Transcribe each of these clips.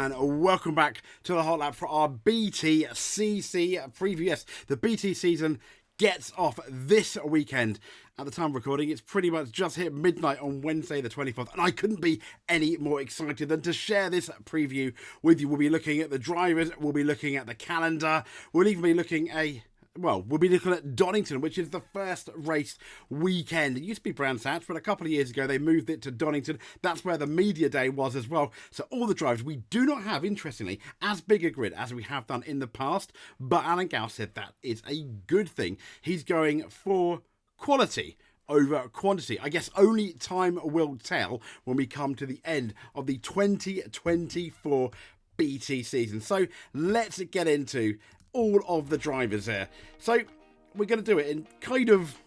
and welcome back to the Hot Lap for our BTCC preview. Yes, the BT season gets off this weekend. At the time of recording, it's pretty much just hit midnight on Wednesday the 24th, and I couldn't be any more excited than to share this preview with you. We'll be looking at the drivers, we'll be looking at the calendar, we'll even be looking we'll be looking at Donnington, which is the first race weekend. It used to be Brands Hatch, but a couple of years ago they moved it to Donnington. That's where the media day was as well. So all the drivers, we do not have, interestingly, as big a grid as we have done in the past. But Alan Gow said that is a good thing. He's going for quality over quantity. I guess only time will tell when we come to the end of the 2024 BT season. So let's get into all of the drivers here. So we're going to do it in kind of,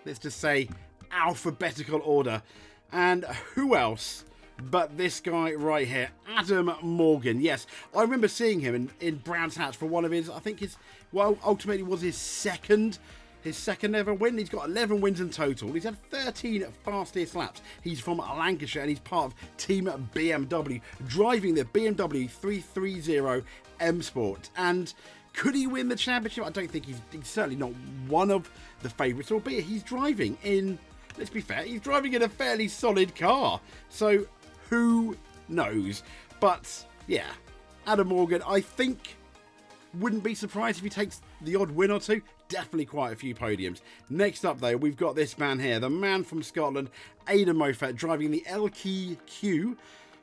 let's just say, alphabetical order. And who else but this guy right here, Adam Morgan. Yes, I remember seeing him in Brands Hatch for one of his, I think ultimately was his second ever win. He's got 11 wins in total. He's had 13 fastest laps. He's from Lancashire and he's part of Team BMW, driving the BMW 330 M Sport. And could he win the championship? I don't think he's certainly not one of the favourites, albeit he's driving in, let's be fair, he's driving in a fairly solid car. So who knows? But yeah, Adam Morgan, I think, wouldn't be surprised if he takes the odd win or two. Definitely quite a few podiums. Next up, though, we've got this man here, the man from Scotland, Aidan Moffat, driving the LKQ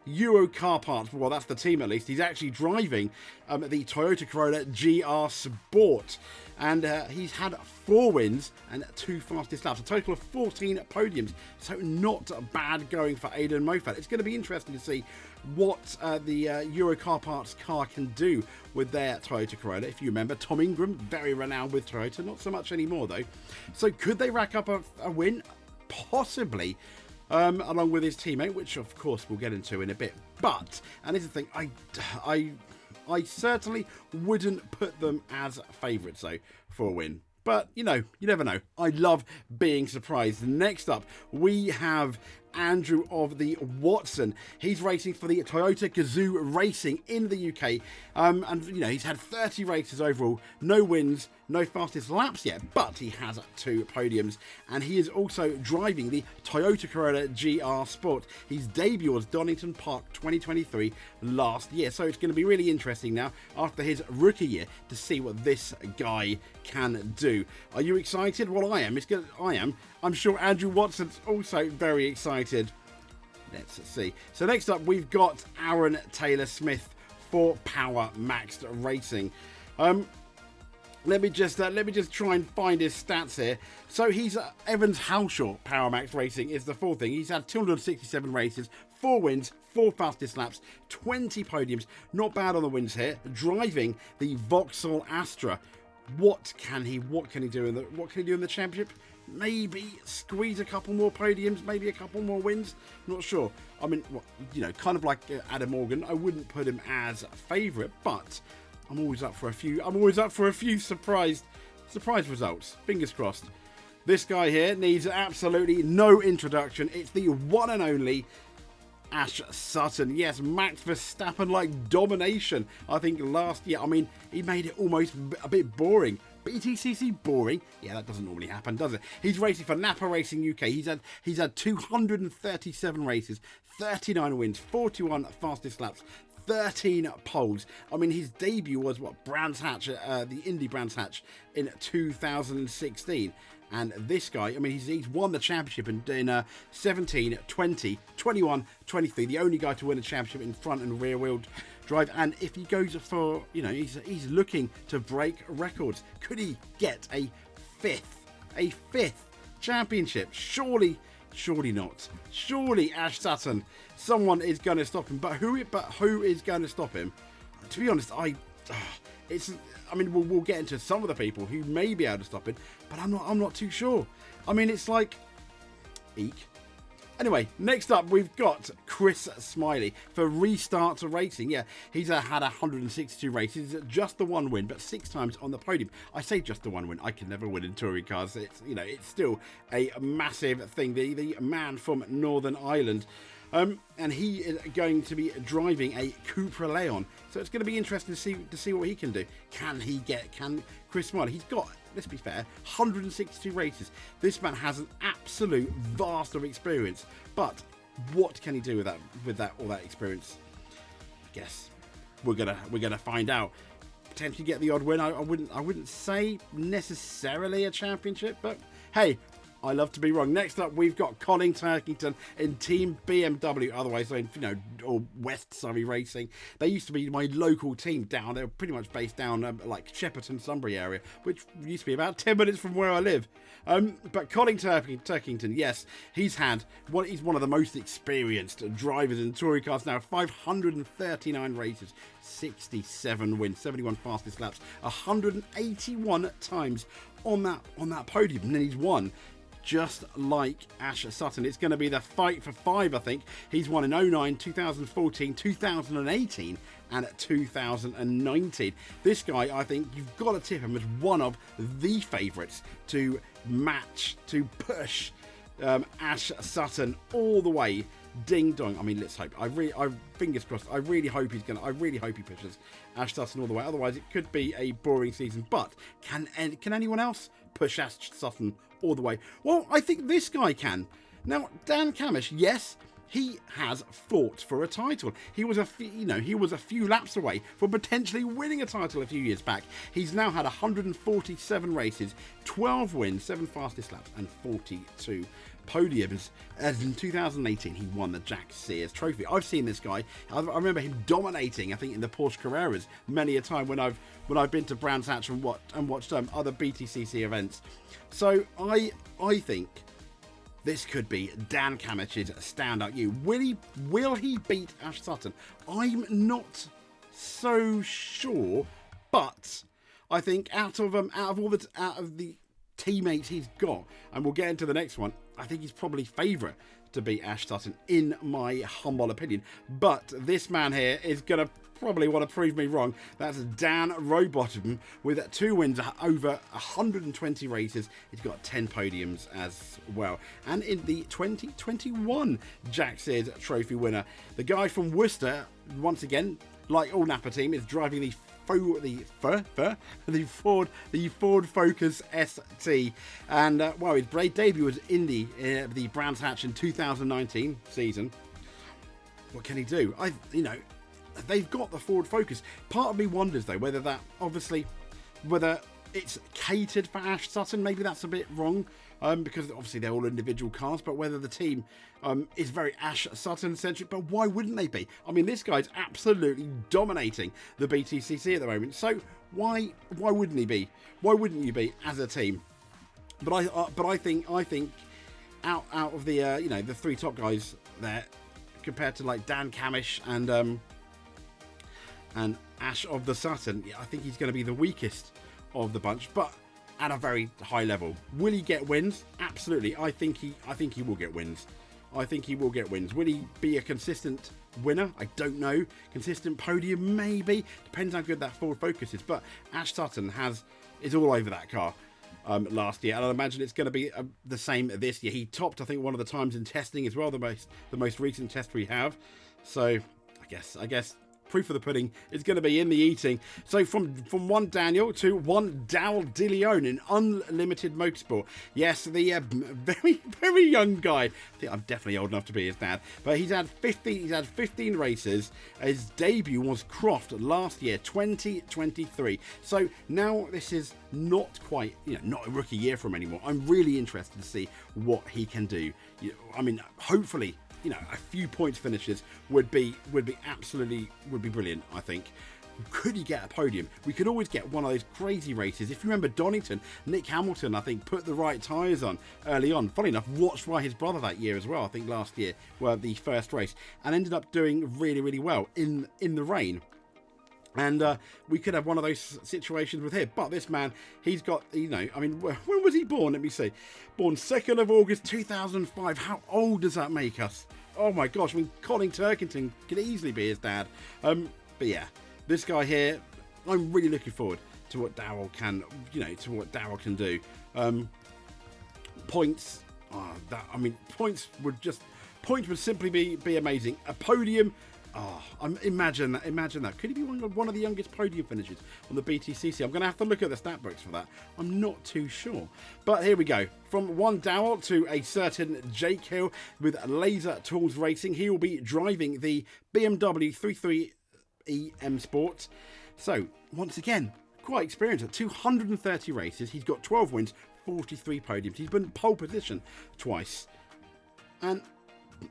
Euro car parts. Well, that's the team at least. He's actually driving the Toyota Corolla GR Sport. And he's had 4 wins and 2 fastest laps. A total of 14 podiums. So not bad going for Aidan Moffat. It's going to be interesting to see what the Euro car parts car can do with their Toyota Corolla. If you remember, Tom Ingram, very renowned with Toyota. Not so much anymore, though. So could they rack up a win? Possibly. Along with his teammate, which of course we'll get into in a bit. But, and here's the thing, I certainly wouldn't put them as favourites, though, for a win. But, you know, you never know. I love being surprised. Next up, we have Andrew of the Watson. He's racing for the Toyota Gazoo Racing in the UK. And, you know, he's had 30 races overall. No wins, no fastest laps yet, but he has 2 podiums. And he is also driving the Toyota Corolla GR Sport. His debut was Donington Park 2023 last year. So it's going to be really interesting now, after his rookie year, to see what this guy can do. Are you excited? Well, I am. I am. I'm sure Andrew Watson's also very excited. Let's see. So next up, we've got Aaron Taylor-Smith for Power Maxed Racing. Let me just try and find his stats here. So he's Evans Halshaw. Power Max Racing is the full thing. He's had 267 races, 4 wins, 4 fastest laps, 20 podiums. Not bad on the wins here. Driving the Vauxhall Astra. What can he do in the championship? Maybe squeeze a couple more podiums, maybe a couple more wins. Not sure. I mean, you know, kind of like Adam Morgan, I wouldn't put him as a favourite, but I'm always up for a few surprise results. Fingers crossed. This guy here needs absolutely no introduction. It's the one and only Ash Sutton. Yes, Max Verstappen-like domination, I think, last year. I mean, he made it almost a bit boring. BTCC boring? Yeah, that doesn't normally happen, does it? He's racing for Napa Racing UK. He's had 237 races, 39 wins, 41 fastest laps, 13 poles. I mean, his debut was Brands Hatch, the Indy Brands Hatch in 2016. And this guy, I mean, he's won the championship in 17, 20, 21, 23. The only guy to win a championship in front and rear wheel drive. And if he goes for, you know, he's looking to break records. Could he get a fifth championship? Surely not. Surely Ash Sutton, someone is going to stop him. But who is going to stop him? To be honest, we'll get into some of the people who may be able to stop it, but I'm not too sure. I mean, it's like, eek. Anyway, next up, we've got Chris Smiley for Restart Racing. Yeah, he's had 162 races, just the 1 win, but 6 times on the podium. I say just the 1 win. I can never win in touring cars. It's still a massive thing. The man from Northern Ireland. And he is going to be driving a Cupra Leon. So it's going to be interesting to see what he can do. Can Chris Smiley? He's got, let's be fair, 162 races. This man has an absolute vast of experience. But what can he do with all that experience? I guess we're gonna find out. Potentially get the odd win. I wouldn't say necessarily a championship, but hey, I love to be wrong. Next up, we've got Colin Turkington in Team BMW, otherwise known, or West Surrey Racing. They used to be my local team down. They were pretty much based down like Shepperton, Sunbury area, which used to be about 10 minutes from where I live. But Colin Turkington, yes, he's one of the most experienced drivers in touring cars now. 539 races, 67 wins, 71 fastest laps, 181 times on that podium, and then he's won. Just like Ash Sutton. It's going to be the fight for 5, I think. He's won in 09, 2014, 2018 and 2019. This guy, I think you've got to tip him as one of the favourites to push Ash Sutton all the way. Ding dong. I mean, let's hope. Fingers crossed. I really hope he pushes Ash Sutton all the way. Otherwise, it could be a boring season. But can anyone else push Ash Sutton all the way? Well, I think this guy can. Now, Dan Camish, yes, he has fought for a title. He was a few laps away from potentially winning a title a few years back. He's now had 147 races, 12 wins, 7 fastest laps, and 42 podiums. As in 2018, he won the Jack Sears Trophy. I've seen this guy. I remember him dominating, I think, in the Porsche Carreras many a time when I've been to Brands Hatch and watched other BTCC events. So I think this could be Dan Camish's standout year. Will he beat Ash Sutton? I'm not so sure, but I think out of the teammates he's got, and we'll get into the next one, I think he's probably favourite to beat Ash Sutton, in my humble opinion. But this man here is going to probably want to prove me wrong. That's Dan Rowbottom with 2 wins over 120 races. He's got 10 podiums as well. And in the 2021 Jack Sears Trophy winner, the guy from Worcester, once again, like all Napa team, is driving the Ford Focus ST, and his debut was in the Brands Hatch in 2019 season. What can he do? They've got the Ford Focus. Part of me wonders though whether it's catered for Ash Sutton. Maybe that's a bit wrong, because obviously they're all individual cars, but whether the team is very Ash Sutton centric. But why wouldn't they be? I mean, this guy's absolutely dominating the BTCC at the moment. So why wouldn't he be? Why wouldn't you be as a team? But I think out of the the 3 top guys there, compared to like Dan Camish and Ash of the Sutton, I think he's going to be the weakest of the bunch, but at a very high level. Will he get wins? Absolutely. I think he will get wins. I think he will get wins. Will he be a consistent winner? I don't know. Consistent podium, maybe. Depends how good that Ford Focus is. But Ash Sutton is all over that car last year, and I imagine it's going to be the same this year. He topped, I think, one of the times in testing as well, the most recent test we have. So I guess proof of the pudding is going to be in the eating. So from one Daniel to one Dillon Dillon in Unlimited Motorsport. Yes, the very, very young guy. I think I'm definitely old enough to be his dad. But he's had 15 races. His debut was Croft last year, 2023. So now this is not quite, not a rookie year for him anymore. I'm really interested to see what he can do. I mean, hopefully, a few points finishes would be brilliant, I think. Could he get a podium? We could always get one of those crazy races. If you remember Donnington, Nick Hamilton, I think, put the right tyres on early on. Funny enough, watched by his brother that year as well, I think last year, the first race, and ended up doing really, really well in the rain. And we could have one of those situations with him. But this man, he's got, I mean, when was he born? Let me see. Born 2nd of August 2005. How old does that make us? Oh my gosh, I mean, Colin Turkington could easily be his dad. But yeah, this guy here, I'm really looking forward to what Darryl can, do. Points, points would just Points would simply be amazing. A podium. Oh, imagine that. Could he be one of the youngest podium finishers on the BTCC? I'm going to have to look at the stat books for that. I'm not too sure. But here we go. From one Dowell to a certain Jake Hill with Laser Tools Racing. He will be driving the BMW 33E M Sport. So, once again, quite experienced at 230 races. He's got 12 wins, 43 podiums. He's been pole position twice. And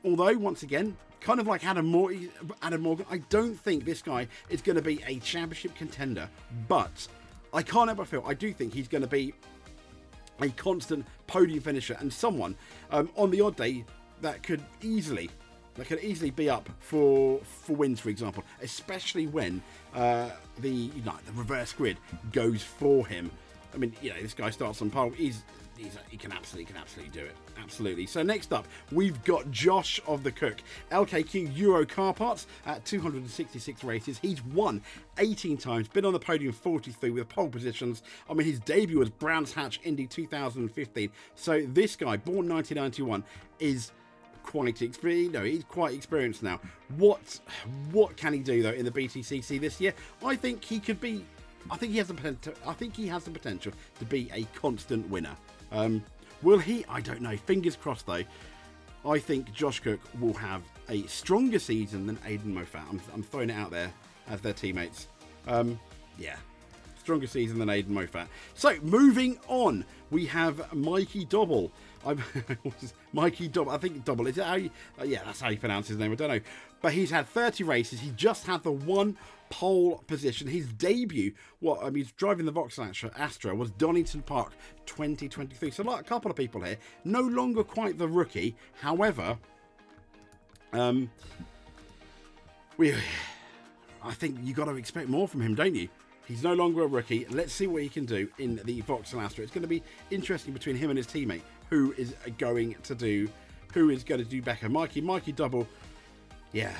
although, once again, kind of like Adam Morgan, I don't think this guy is going to be a championship contender, but I can't help but feel, I do think he's going to be a constant podium finisher and someone on the odd day that could easily be up for wins, for example, especially when the reverse grid goes for him. I mean, this guy starts on pole. He can absolutely do it. Absolutely. So next up, we've got Josh of the Cook. LKQ Euro Car Parts at 266 races. He's won 18 times, been on the podium 43 with pole positions. I mean, his debut was Brands Hatch Indy 2015. So this guy, born 1991, is quite experienced. He's quite experienced now. What can he do though in the BTCC this year? I think he has the potential to be a constant winner. Will he? I don't know. Fingers crossed though. I think Josh Cook will have a stronger season than Aidan Moffat. I'm throwing it out there as their teammates. Yeah. Stronger season than Aidan Moffat. So, moving on, we have Mikey Double. Mikey Double. I think Double. Is it how you... yeah, that's how you pronounce his name. I don't know. But he's had 30 races. He just had the one pole position. His debut, he's driving the Vauxhall Astra, was Donington Park 2023. So, like a couple of people here, no longer quite the rookie. However, I think you got to expect more from him, don't you? He's no longer a rookie. Let's see what he can do in the Vauxhall Astra. It's going to be interesting between him and his teammate who is going to do better. Mikey Double. Yeah.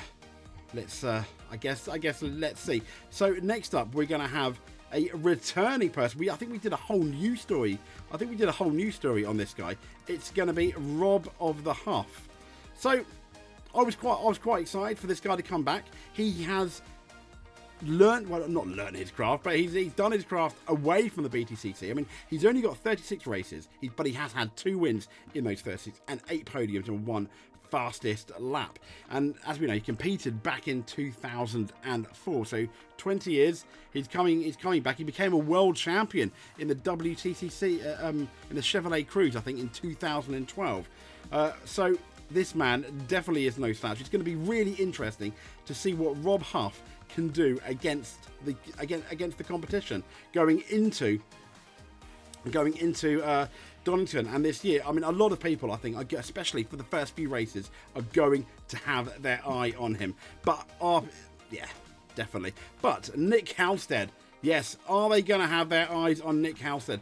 Let's I guess let's see. So next up we're going to have a returning person. I think we did a whole new story. On this guy. It's going to be Rob of the Huff. So I was quite excited for this guy to come back. He has not learned his craft, but he's done his craft away from the BTCC. I mean, he's only got 36 races, but he has had 2 wins in those 36 and 8 podiums and 1 fastest lap. And as we know, he competed back in 2004, so 20 years. He's coming back. He became a world champion in the WTCC in the Chevrolet Cruze, I think, in 2012. So this man definitely is no slouch. It's going to be really interesting to see what Rob Huff can do against the competition going into Donnington. And this year, I mean, a lot of people, I think, especially for the first few races, are going to have their eye on him. But yeah, definitely. But Nick Halstead, yes, are they going to have their eyes on Nick Halstead?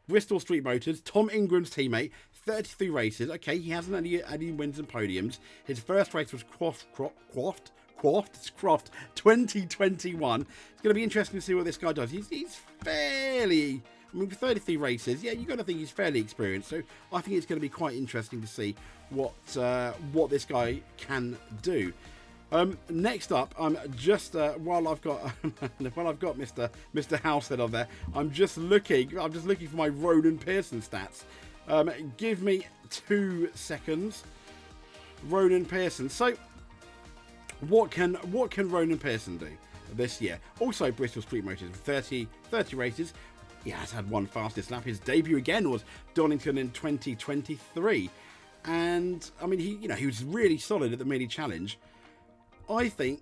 Bristol Street Motors, Tom Ingram's teammate, 33 races. Okay, he hasn't had any wins and podiums. His first race was Croft 2021. It's going to be interesting to see what this guy does. He's fairly... I mean, with 33 races, yeah, you've got to think he's fairly experienced. So I think it's going to be quite interesting to see what this guy can do. Next up, while I've got Mr. Halstead on there, I'm just looking for my Ronan Pearson stats. Give me 2 seconds. Ronan Pearson. So what can Ronan Pearson do this year? Also, Bristol Street Motors, 30 races. He has had 1 fastest lap. His debut again was Donington in 2023, and I mean he was really solid at the mini challenge. I think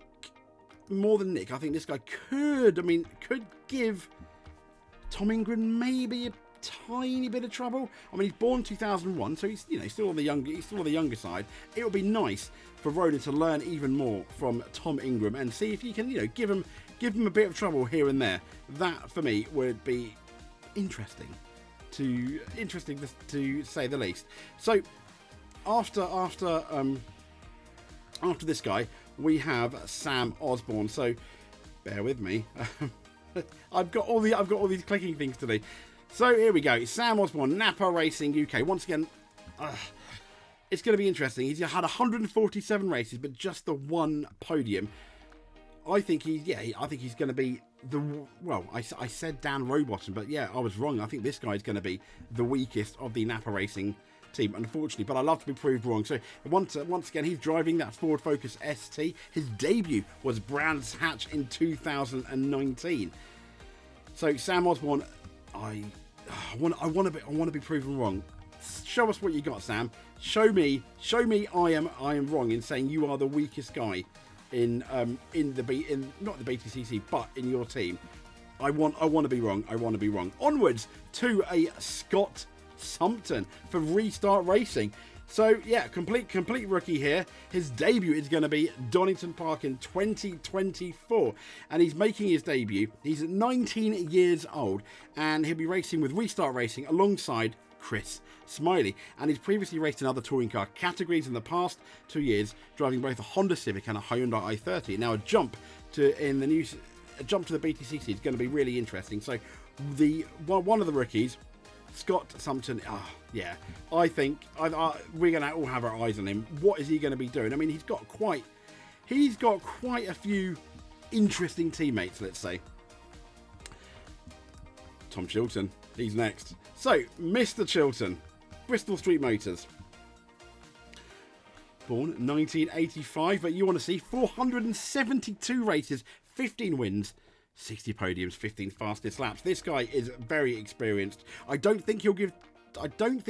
more than Nick, I think this guy could give Tom Ingram maybe a tiny bit of trouble. I mean, he's born 2001, so he's still on the younger side. It would be nice for Ronan to learn even more from Tom Ingram and see if he can give him a bit of trouble here and there. That for me would be interesting to say the least. So after this guy, we have Sam Osborne. So bear with me. I've got all these clicking things today. So here we go. Sam Osborne, Napa Racing UK. Once again, it's going to be interesting. He's had 147 races, but just the one podium. I think he's going to be I said Dan Rowbottom, but yeah, I was wrong. I think this guy's going to be the weakest of the Napa Racing team, unfortunately, but I love to be proved wrong. So once again, he's driving that Ford Focus ST. His debut was Brands Hatch in 2019. So Sam Osborne, I want to be proven wrong. Show us what you got, Sam. Show me I am wrong in saying you are the weakest guy in not the BTCC, but in your team. I want to be wrong. I want to be wrong. Onwards to a Scott Sumpton for Restart Racing. So yeah, complete rookie here. His debut is going to be Donington Park in 2024, and he's making his debut. He's 19 years old, and he'll be racing with Restart Racing alongside Chris Smiley, and he's previously raced in other touring car categories in the past 2 years, driving both a Honda Civic and a Hyundai i30. Now a jump to the BTCC is going to be really interesting. So one of the rookies, Scott Sumpton, I think we're going to all have our eyes on him. What is he going to be doing? I mean, he's got quite a few interesting teammates, let's say. Tom Chilton, he's next. So, Mr. Chilton, Bristol Street Motors. Born 1985, but you want to see 472 races, 15 wins, 60 podiums, 15 fastest laps. This guy is very experienced. I don't think he'll give Tom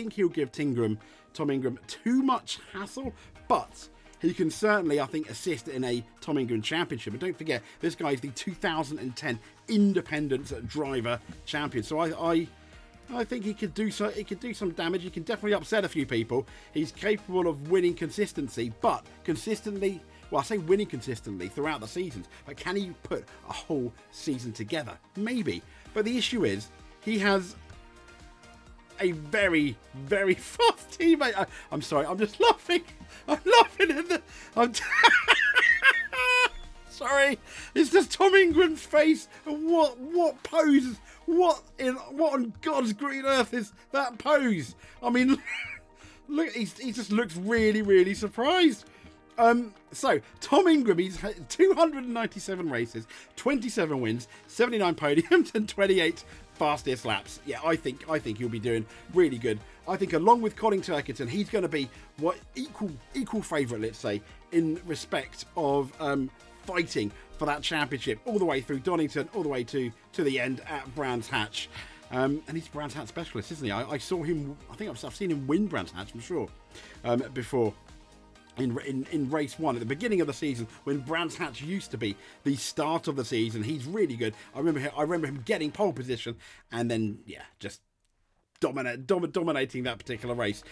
Ingram too much hassle, but he can certainly, I think, assist in a Tom Ingram championship. And don't forget, this guy is the 2010 Independent Driver Champion. So I think he could do some damage. He can definitely upset a few people. He's capable of winning consistently, but consistently. Well, I say winning consistently throughout the seasons, but can he put a whole season together? Maybe. But the issue is, he has a very, very fast teammate. I'm sorry, I'm just laughing. I'm laughing at the... Sorry, it's just Tom Ingram's face. What pose? What on God's green earth is that pose? I mean, look, he just looks really, really surprised. So Tom Ingram, he's had 297 races, 27 wins, 79 podiums, and 28 fastest laps. Yeah, I think he'll be doing really good. I think along with Colin Turkington, he's going to be equal favourite, let's say, in respect of fighting for that championship all the way through Donnington, all the way to the end at Brands Hatch. And he's a Brands Hatch specialist, isn't he? I saw him. I think I've seen him win Brands Hatch, I'm sure, before. In race one at the beginning of the season, when Brands Hatch used to be the start of the season, he's really good. I remember him getting pole position and then just dominating that particular race.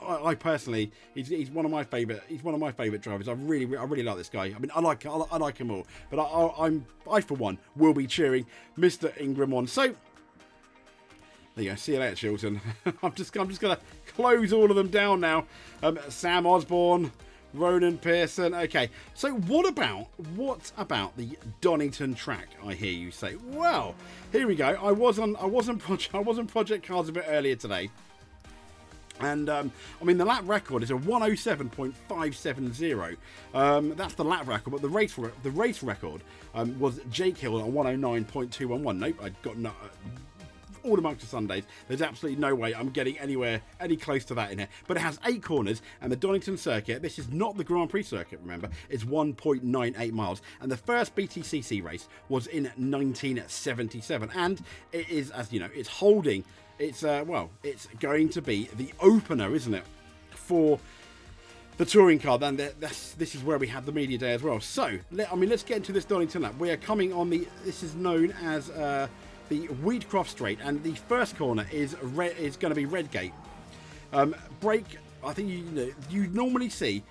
I personally, he's one of my favorite. He's one of my favorite drivers. I really like this guy. I mean, I like him all, but I for one will be cheering Mr. Ingram on. So there you go. See you later, Chilton. I'm just gonna close all of them down now. Sam Osborne, Ronan Pearson. Okay. So what about the Donnington Track? I hear you say. Well, here we go. I was on Project Cars a bit earlier today. And I mean, the lap record is a 107.570. That's the lap record, but the race record was Jake Hill at 109.211. Nope, I got no. All amongst the Sundays, there's absolutely no way I'm getting any close to that in here. But it has 8 corners, and the Donnington circuit, this is not the Grand Prix circuit, remember, it's 1.98 miles. And the first BTCC race was in 1977, and it is, as you know, it's holding. It's going to be the opener, isn't it, for the touring car. Then this is where we have the media day as well. So let's get into this Donnington lap. We are coming on this is known as the Wheatcroft Straight, and the first corner is going to be Redgate. Brake. I think you normally see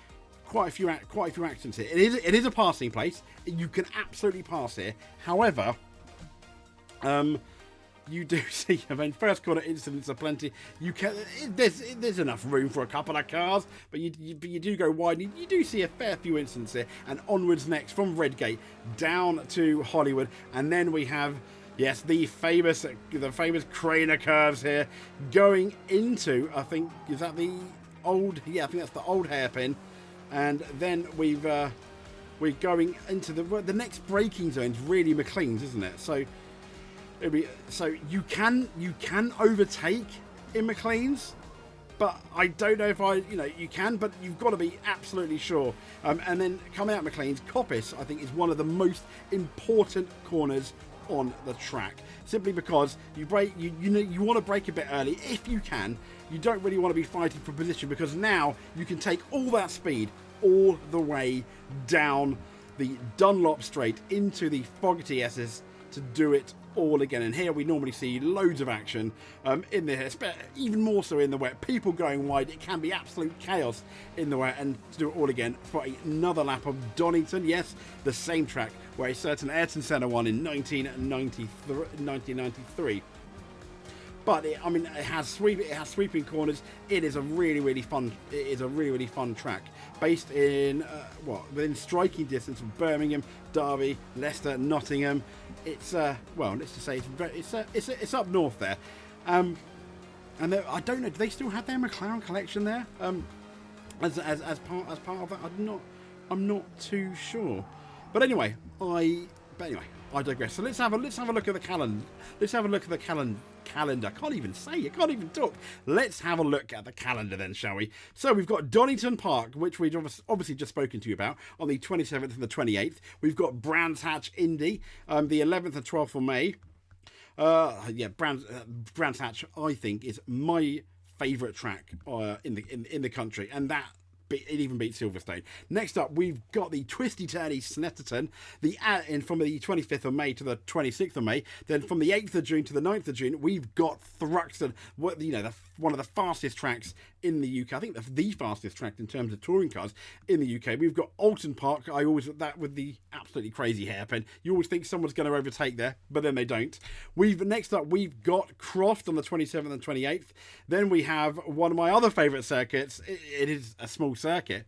quite a few accidents here. It is a passing place. You can absolutely pass here. However, you do see, I mean, first corner incidents are plenty. There's enough room for a couple of cars, but you do go wide. You do see a fair few incidents here, and onwards next from Redgate down to Hollywood, and then we have. Yes, the famous Craner curves here, going into, I think, is that the old, I think that's the old hairpin. And then we're going into the next braking zone is really McLean's, isn't it? So you can overtake in McLean's, but I don't know if you can, but you've got to be absolutely sure. And then coming out McLean's, Coppice, I think, is one of the most important corners on the track, simply because you want to brake a bit early if you can. You don't really want to be fighting for position, because now you can take all that speed all the way down the Dunlop Straight into the Fogarty S's to do it all again. And here we normally see loads of action in the even more so in the wet, people going wide. It can be absolute chaos in the wet, and to do it all again for another lap of Donnington. Yes, the same track where a certain Ayrton Senna won in 1993. But it has sweeping corners. It is a really fun track, based in within striking distance of Birmingham, Derby, Leicester, Nottingham. It's let's just say it's up north there. And I don't know, do they still have their McLaren collection there? As part of that, I'm not too sure. But anyway, I digress. So let's have a look at the calendar. Let's have a look at the calendar. I can't even talk. Let's have a look at the calendar then, shall we? So we've got Donington Park, which we've obviously just spoken to you about, on the 27th and the 28th. We've got Brands Hatch Indy, the 11th and 12th of May. Brands Hatch, I think, is my favourite track in the country, and that it even beats Silverstone. Next up, we've got the Twisty Turny Snetterton, from the 25th of May to the 26th of May. Then from the 8th of June to the 9th of June, we've got Thruxton, one of the fastest tracks in the UK. I think the fastest track in terms of touring cars in the UK. We've got Alton Park. That with the absolutely crazy hairpin. You always think someone's going to overtake there, but then they don't. Next up, we've got Croft on the 27th and 28th. Then we have one of my other favourite circuits. It is a small circuit.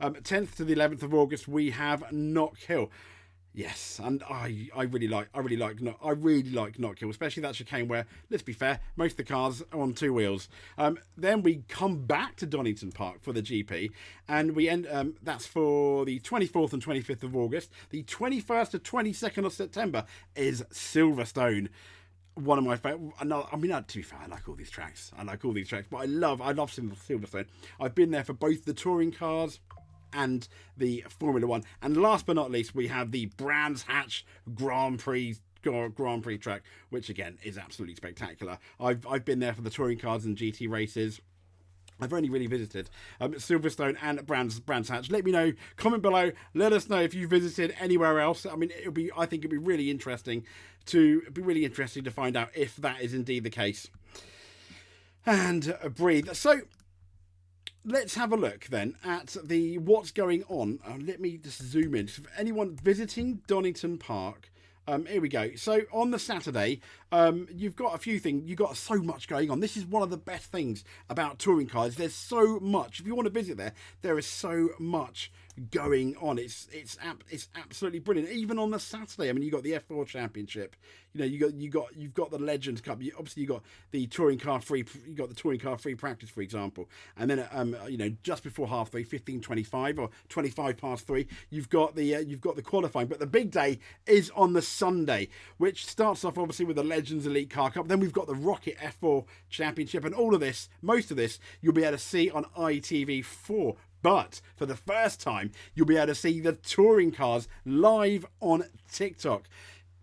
10th to the 11th of August, we have Knock Hill. Yes, and I really like Knock Hill, especially that chicane where, let's be fair, most of the cars are on two wheels. Then we come back to Donington Park for the GP, and we end. That's for the 24th and 25th of August. The 21st to 22nd of September is Silverstone. One of my favourite. To be fair, I like all these tracks. But I love Silverstone. I've been there for both the touring cars and the Formula One. And last but not least, we have the Brands Hatch Grand Prix track, which again is absolutely spectacular. I've been there for the touring cars and GT races. I've only really visited Silverstone and Brands Hatch. Let me know, comment below, let us know if you visited anywhere else. I think it'd be really interesting to find out if that is indeed the case. And breathe. So let's have a look then at what's going on. Let me just zoom in. So for anyone visiting Donington Park, here we go. So on the Saturday, you've got a few things. You've got so much going on. This is one of the best things about touring cars. There's so much. If you want to visit there is so much going on. It's absolutely brilliant. Even on the Saturday, you got the F4 Championship. You've got the Legends Cup. You got the touring car free. You got the touring car free practice, for example. And then just before half 3, 15:25 or 3:25, you've got the qualifying. But the big day is on the Sunday, which starts off obviously with the Legends Elite Car Cup. Then we've got the Rocket F4 Championship, and all of this, most of this, you'll be able to see on ITV4. But for the first time, you'll be able to see the touring cars live on TikTok.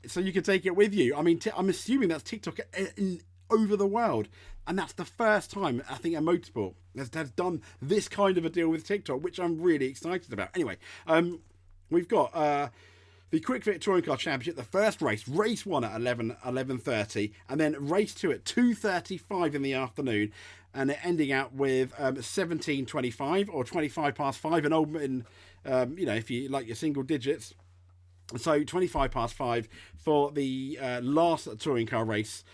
So you can take it with you. I'm assuming that's TikTok over the world. And that's the first time, I think, a motorsport has done this kind of a deal with TikTok, which I'm really excited about. Anyway, we've got the Quick Fit Touring Car Championship, the first race 1 at 11:30, and then race 2 at 2:35 in the afternoon. And ending out with 17:25 or 5:25, if you like your single digits. So 5:25 for the last touring car race.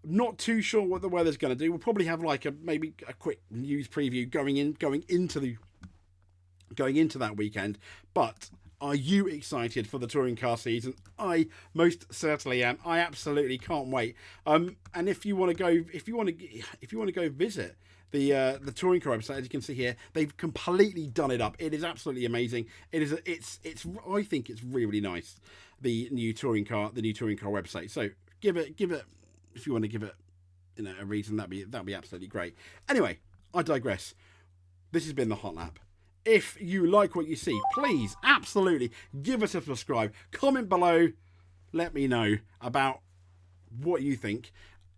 Not too sure what the weather's going to do. We'll probably have maybe a quick news preview going into that weekend. But are you excited for the touring car season? I most certainly am. I absolutely can't wait. And if you want to go visit the touring car website, as you can see here, they've completely done it up. It is absolutely amazing. It's I think it's really nice. The new touring car website. So give it if you want to give it a reason, that'd be absolutely great. Anyway, I digress. This has been the Hot Lap. If you like what you see, please absolutely give us a subscribe. Comment below. Let me know about what you think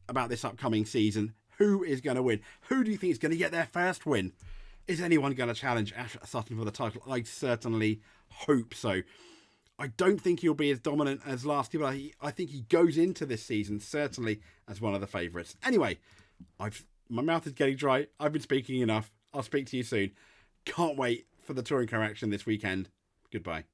about this upcoming season. Who is going to win? Who do you think is going to get their first win? Is anyone going to challenge Ash Sutton for the title? I certainly hope so. I don't think he'll be as dominant as last year, but I think he goes into this season certainly as one of the favourites. Anyway, my mouth is getting dry. I've been speaking enough. I'll speak to you soon. Can't wait for the touring car action this weekend. Goodbye.